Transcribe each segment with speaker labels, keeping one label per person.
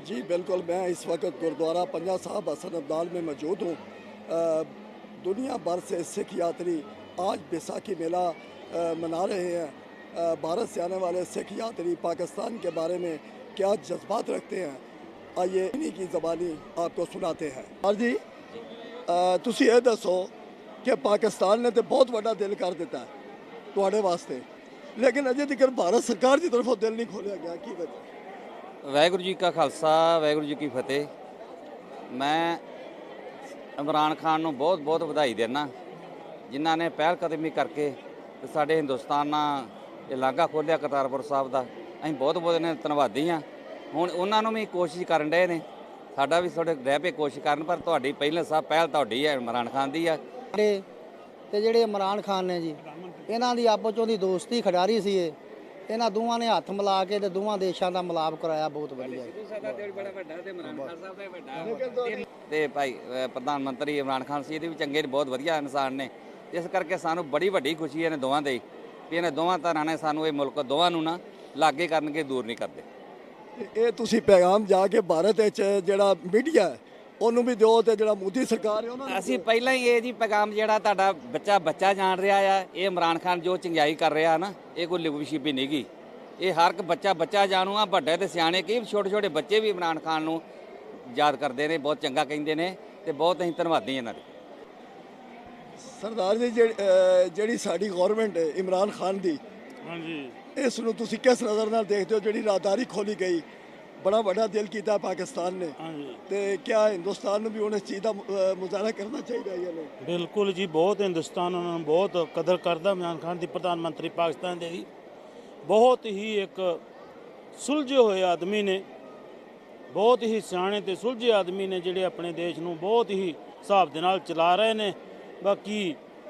Speaker 1: जी बिल्कुल, मैं इस वक्त गुरुद्वारा पंजा साहब हसन अब्दाल में मौजूद हूँ। दुनिया भर से सिख यात्री आज बैसाखी मेला मना रहे हैं। भारत से आने वाले सिख यात्री पाकिस्तान के बारे में क्या जज्बात रखते हैं, आइए इन्हीं की ज़बानी आपको सुनाते हैं। और जी तुसी ये दसो कि पाकिस्तान ने तो बहुत बड़ा दिल कर दिता है ਤੁਹਾਡੇ वास्ते, लेकिन अजे तक भारत सरकार की तरफों दिल नहीं खोलिया गया, की वजह?
Speaker 2: ਵਾਹਿਗੁਰੂ ਜੀ ਕਾ ਖਾਲਸਾ ਵਾਹਿਗੁਰੂ ਜੀ ਕੀ ਫਤਿਹ। ਮੈਂ ਇਮਰਾਨ ਖਾਨ ਨੂੰ ਬਹੁਤ ਬਹੁਤ ਵਧਾਈ ਦਿੰਦਾ, ਜਿਨ੍ਹਾਂ ਨੇ ਪਹਿਲ ਕਦਮੀ ਕਰਕੇ ਤੇ ਸਾਡੇ ਹਿੰਦੁਸਤਾਨ ਨਾਲ ਇਹ ਲਾਂਘਾ ਖੋਲ੍ਹਿਆ ਕਰਤਾਰਪੁਰ ਸਾਹਿਬ ਦਾ। ਅਸੀਂ ਬਹੁਤ ਬਹੁਤ ਇਹਨਾਂ ਦੇ ਧੰਨਵਾਦੀ ਹਾਂ। ਹੁਣ ਉਹਨਾਂ ਨੂੰ ਵੀ ਕੋਸ਼ਿਸ਼ ਕਰਨ ਡਏ ਨੇ, ਸਾਡਾ ਵੀ ਥੋੜ੍ਹੇ ਰਹਿ ਪਏ ਕੋਸ਼ਿਸ਼ ਕਰਨ, ਪਰ ਤੁਹਾਡੀ ਪਹਿਲੇ ਸਭ ਪਹਿਲ ਤੁਹਾਡੀ ਹੈ, ਇਮਰਾਨ ਖਾਨ ਦੀ ਆ।
Speaker 3: ਤੇ ਜਿਹੜੇ ਇਮਰਾਨ ਖਾਨ ਨੇ ਜੀ, ਇਹਨਾਂ ਦੀ ਆਪੋ ਚੋਂ ਦੀ ਦੋਸਤੀ ਖਿਡਾਰੀ ਸੀ ਇਹ। ਇਹਨਾਂ ਦੋਵਾਂ ਨੇ ਹੱਥ ਮਿਲਾ ਕੇ ਤੇ ਦੋਵਾਂ ਦੇਸ਼ਾਂ ਦਾ ਮਿਲਾਪ ਕਰਾਇਆ, ਬਹੁਤ ਵਧੀਆ।
Speaker 2: ਤੇ ਭਾਈ ਪ੍ਰਧਾਨ ਮੰਤਰੀ ਇਮਰਾਨ ਖਾਨ ਸੀ, ਇਹਦੇ ਵੀ ਚੰਗੇ ਬਹੁਤ ਵਧੀਆ ਇਨਸਾਨ ਨੇ। ਇਸ ਕਰਕੇ ਸਾਨੂੰ ਬੜੀ ਵੱਡੀ ਖੁਸ਼ੀ ਹੈ ਇਹਨਾਂ ਦੋਵਾਂ ਦੇ ਵੀ ਇਹਨਾਂ ਦੋਵਾਂ ਧਿਰਾਂ ਨੇ ਸਾਨੂੰ ਇਹ ਮੁਲਕ ਦੋਵਾਂ ਨੂੰ ਨਾ ਲਾਗੇ ਕਰਨਗੇ, ਦੂਰ ਨਹੀਂ ਕਰਦੇ।
Speaker 1: ਇਹ ਤੁਸੀਂ ਪੈਗਾਮ ਜਾ ਕੇ ਭਾਰਤ ਵਿੱਚ ਜਿਹੜਾ ਮੀਡੀਆ ਹੈ ਉਹਨੂੰ ਵੀ ਦਿਓ, ਤੇ ਜਿਹੜਾ ਮੋਦੀ ਸਰਕਾਰ ਹੈ ਉਹਨਾਂ ਨੂੰ
Speaker 2: ਅਸੀਂ ਪਹਿਲਾਂ ਹੀ ਇਹ ਜੀ ਪੈਗਾਮ ਜਿਹੜਾ ਤੁਹਾਡਾ ਬੱਚਾ ਜਾਣ ਰਿਹਾ ਆ, ਇਹ ਇਮਰਾਨ ਖਾਨ ਜੋ ਚੰਗਿਆਈ ਕਰ ਰਿਹਾ ਨਾ, ਇਹ ਕੋਈ ਲਿਖਵੀ ਛਿਪੀ ਨਹੀਂ ਗੀ। ਇਹ ਹਰ ਇੱਕ ਬੱਚਾ ਜਾਣੂ ਆ, ਵੱਡੇ ਤੇ ਸਿਆਣੇ ਕੀ ਛੋਟੇ ਛੋਟੇ ਬੱਚੇ ਵੀ ਇਮਰਾਨ ਖਾਨ ਨੂੰ ਯਾਦ ਕਰਦੇ ਨੇ, ਬਹੁਤ ਚੰਗਾ ਕਹਿੰਦੇ ਨੇ, ਤੇ ਬਹੁਤ ਅਸੀਂ ਧੰਨਵਾਦੀ ਇਹਨਾਂ ਦੇ।
Speaker 1: ਸਰਦਾਰ ਜੀ ਜਿਹੜੀ ਸਾਡੀ ਗਵਰਨਮੈਂਟ ਹੈ ਇਮਰਾਨ ਖਾਨ ਦੀ, ਹਾਂਜੀ, ਇਸ ਨੂੰ ਤੁਸੀਂ ਕਿਸ ਨਜ਼ਰ ਨਾਲ ਦੇਖਦੇ ਹੋ? ਜਿਹੜੀ ਰਾਹਦਾਰੀ ਖੋਲੀ ਗਈ, बड़ा बड़ा दिल किया पाकिस्तान ने, तो क्या हिंदुस्तान में भी उन्हें चीज़ का मुजाहरा करना चाहिए?
Speaker 4: बिल्कुल जी, बहुत हिंदुस्तान बहुत कदर करता इमरान खान की, प्रधानमंत्री पाकिस्तान दे बहुत ही एक सुलझे हुए आदमी ने, बहुत ही सियाने ते सुलझे आदमी ने, जिहड़े अपने देश नूं बहुत ही हिसाब दे नाल चला रहे ने। बाकी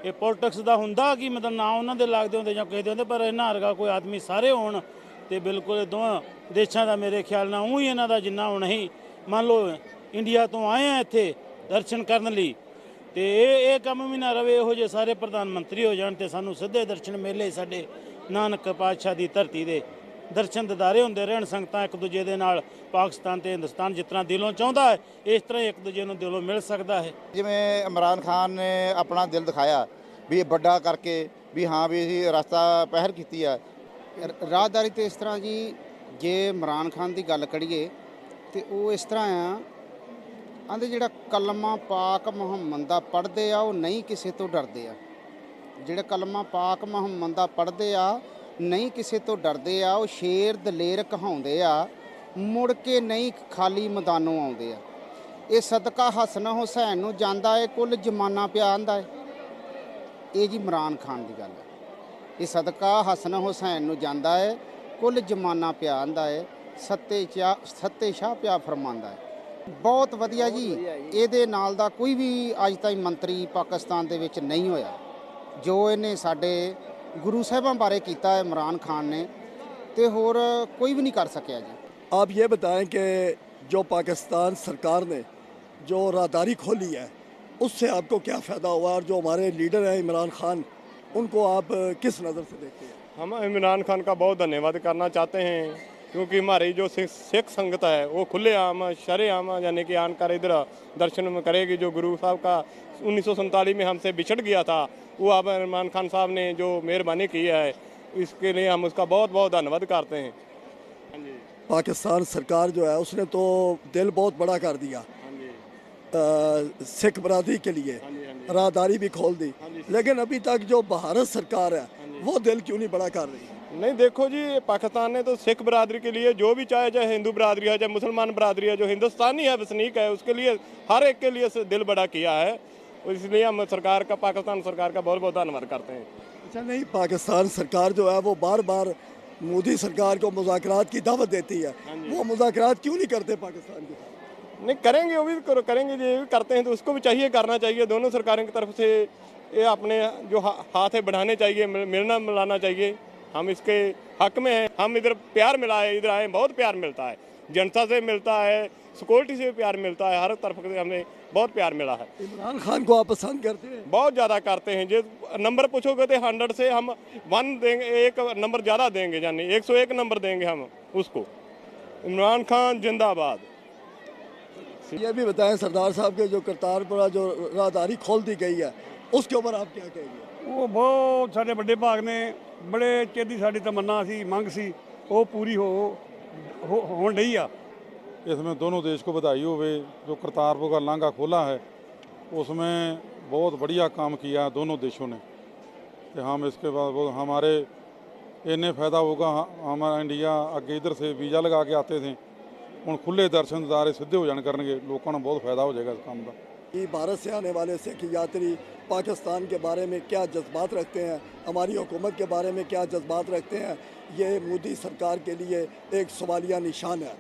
Speaker 4: ये पॉलिटिक्स का हुंदा कि मतलब ना उन्होंने लगते होंगे जां कहते होंगे, पर इन्हां वर्गा कोई आदमी सारे होण ਤੇ ਬਿਲਕੁਲ ਦੋਵਾਂ ਦੇਸ਼ਾਂ ਦਾ ਮੇਰੇ ਖਿਆਲ ਨਾਲ ਉਹੀ ਇਹਨਾਂ ਦਾ ਜਿੰਨਾ ਹੁਣ ਹੀ ਮੰਨ ਲਓ ਇੰਡੀਆ ਤੋਂ ਆਏ ਆ ਇੱਥੇ ਦਰਸ਼ਨ ਕਰਨ ਲਈ, ਤੇ ਇਹ ਕੰਮ ਵੀ ਨਾ ਰਵੇ, ਇਹੋ ਜਿਹੇ ਸਾਰੇ ਪ੍ਰਧਾਨ ਮੰਤਰੀ ਹੋ ਜਾਣ ਤੇ ਸਾਨੂੰ ਸਿੱਧੇ ਦਰਸ਼ਨ ਮੇਲੇ ਸਾਡੇ ਨਾਨਕ ਪਾਤਸ਼ਾਹ ਦੀ ਧਰਤੀ ਦੇ ਦਰਸ਼ਨ ਦਿਦਾਰੇ ਹੁੰਦੇ ਰਹਿਣ। ਸੰਗਤਾਂ ਇੱਕ ਦੂਜੇ ਦੇ ਨਾਲ ਪਾਕਿਸਤਾਨ ਤੇ ਹਿੰਦੁਸਤਾਨ ਜਿਸ ਤਰ੍ਹਾਂ ਦਿਲੋਂ ਚਾਹੁੰਦਾ ਹੈ, ਇਸ ਤਰ੍ਹਾਂ ਇੱਕ ਦੂਜੇ ਨੂੰ ਦਿਲੋਂ ਮਿਲ ਸਕਦਾ ਹੈ।
Speaker 5: ਜਿਵੇਂ ਇਮਰਾਨ ਖਾਨ ਨੇ ਆਪਣਾ ਦਿਲ ਦਿਖਾਇਆ ਵੀ ਇਹ ਵੱਡਾ ਕਰਕੇ ਵੀ ਹਾਂ ਵੀ ਅਸੀਂ ਰਸਤਾ ਪਹਿਲ ਕੀਤੀ ਆ।
Speaker 3: ਰਾਹਦਾਰੀ ਤੇ ਇਸ ਤਰ੍ਹਾਂ ਜੀ, ਜੇ ਇਮਰਾਨ ਖਾਨ ਦੀ ਗੱਲ ਕਰੀਏ ਤੇ ਉਹ ਇਸ ਤਰ੍ਹਾਂ ਆ, ਆਂਦੇ ਜਿਹੜਾ ਕਲਮਾ ਪਾਕ ਮੁਹੰਮਦ ਦਾ ਪੜ੍ਹਦੇ ਆ ਉਹ ਨਹੀਂ ਕਿਸੇ ਤੋਂ ਡਰਦੇ ਆ। ਜਿਹੜੇ ਕਲਮਾ ਪਾਕ ਮੁਹੰਮਦ ਦਾ ਪੜ੍ਹਦੇ ਆ ਨਹੀਂ ਕਿਸੇ ਤੋਂ ਡਰਦੇ ਆ, ਉਹ ਸ਼ੇਰ ਦਲੇਰ ਕਹਾਉਂਦੇ ਆ, ਮੁੜ ਕੇ ਨਹੀਂ ਖਾਲੀ ਮੈਦਾਨੋਂ ਆਉਂਦੇ ਆ। ਇਹ ਸਦਕਾ ਹਸਨ ਹੁਸੈਨ ਨੂੰ ਜਾਂਦਾ ਏ ਕੁੱਲ ਜ਼ਮਾਨਾ ਪਿਆ ਆਂਦਾ ਏ। ਇਹ ਜੀ ਇਮਰਾਨ ਖਾਨ ਦੀ ਗੱਲ ਹੈ। ਇਹ ਸਦਕਾ ਹਸਨ ਹੁਸੈਨ ਨੂੰ ਜਾਂਦਾ ਹੈ ਕੁੱਲ ਜ਼ਮਾਨਾ ਪਿਆ ਆਂਦਾ ਹੈ, ਸੱਤੇ ਸ਼ਾਹ ਪਿਆ ਫਰਮਾਂਦਾ ਹੈ। ਬਹੁਤ ਵਧੀਆ ਜੀ, ਇਹਦੇ ਨਾਲ ਦਾ ਕੋਈ ਵੀ ਅੱਜ ਤਾਈਂ ਮੰਤਰੀ ਪਾਕਿਸਤਾਨ ਦੇ ਵਿੱਚ ਨਹੀਂ ਹੋਇਆ ਜੋ ਇਹਨੇ ਸਾਡੇ ਗੁਰੂ ਸਾਹਿਬਾਂ ਬਾਰੇ ਕੀਤਾ ਹੈ ਇਮਰਾਨ ਖਾਨ ਨੇ, ਤੇ ਹੋਰ ਕੋਈ ਵੀ ਨਹੀਂ ਕਰ ਸਕਿਆ ਜੀ।
Speaker 1: आप ये बताएं कि जो पाकिस्तान सरकार ने जो राहदारी खोली है उससे आपको क्या फ़ायदा हुआ, और जो हमारे लीडर हैं इमरान खान, उनको आप किस नज़र से देखते हैं?
Speaker 6: हम इमरान खान का बहुत धन्यवाद करना चाहते हैं, क्योंकि हमारी जो सिख संगत है वो खुलेआम शरेआम यानी कि आनकर इधर दर्शन में करेगी। जो गुरु साहब का 1947 में हमसे बिछड़ गया था, वो अब इमरान खान साहब ने जो मेहरबानी की है, इसके लिए हम उसका बहुत बहुत धन्यवाद करते हैं। हाँ जी,
Speaker 1: पाकिस्तान सरकार जो है उसने तो दिल बहुत बड़ा कर दिया सिख बरादरी के लिए, राहदारी भी खोल दी, लेकिन अभी तक जो भारत सरकार है वो दिल क्यों नहीं बड़ा कर रही?
Speaker 6: नहीं देखो जी, पाकिस्तान ने तो सिख बरादरी के लिए जो भी चाहे हिंदू बरादरी है चाहे मुसलमान बरादरी है, जो हिंदुस्तानी है वसनीक है, उसके लिए हर एक के लिए दिल बड़ा किया है। और इसलिए हम सरकार का, पाकिस्तान सरकार का बहुत बहुत धन्यवाद करते हैं।
Speaker 1: अच्छा, नहीं पाकिस्तान सरकार जो है वो बार बार मोदी सरकार को मुज़ाकरात की दावत देती है, वो मुज़ाकरात क्यों नहीं करते पाकिस्तान के?
Speaker 6: नहीं करेंगे, वो भी करेंगे, ये भी करते हैं तो उसको भी चाहिए, करना चाहिए। दोनों सरकारों की तरफ से ये अपने जो हाथ है बढ़ाने चाहिए, मिलना मिलाना चाहिए। हम इसके हक में हैं। हम इधर प्यार मिला है, इधर आए बहुत प्यार मिलता है, जनता से मिलता है, सिक्योरिटी से भी प्यार मिलता है, हर तरफ से हमें बहुत प्यार मिला है।
Speaker 1: इमरान खान को आप पसंद करते हैं?
Speaker 6: बहुत ज़्यादा करते हैं। जो नंबर पूछोगे तो 100 से हम 1 देंगे, एक नंबर ज़्यादा देंगे, यानी 101 नंबर देंगे हम उसको। इमरान खान जिंदाबाद।
Speaker 1: ये भी बताएं सरदार साहब के जो करतारपुरा जो राहदारी खोल दी गई है उसके ऊपर आप क्या कहेंगे?
Speaker 7: ਉਹ ਬਹੁਤ ਸਾਡੇ ਵੱਡੇ ਭਾਗ ਨੇ ਬੜੇ ਚਿਰ ਦੀ ਸਾਡੀ ਤਮੰਨਾ ਸੀ, ਮੰਗ ਸੀ, ਉਹ ਪੂਰੀ ਹੋਣ ਡਈ ਆ।
Speaker 8: इसमें दोनों देश को बधाई होवे जो करतारपुर का लांघा खोला है, उसमें बहुत बढ़िया काम किया दोनों देशों ने। कि हम इसके बाद वो हमारे इन्ने फ़ायदा होगा, हमारा इंडिया अगे इधर से वीज़ा लगा के आते थे, ਹੁਣ खुले दर्शन दारे सीधे हो जाने करनगे, लोगों को बहुत फ़ायदा हो जाएगा इस काम का।
Speaker 1: कि भारत से आने वाले सिख यात्री पाकिस्तान के बारे में क्या जज्बात रखते हैं, हमारी हुकूमत के बारे में क्या जज्बात रखते हैं, ये मोदी सरकार के लिए एक सवालिया निशान है।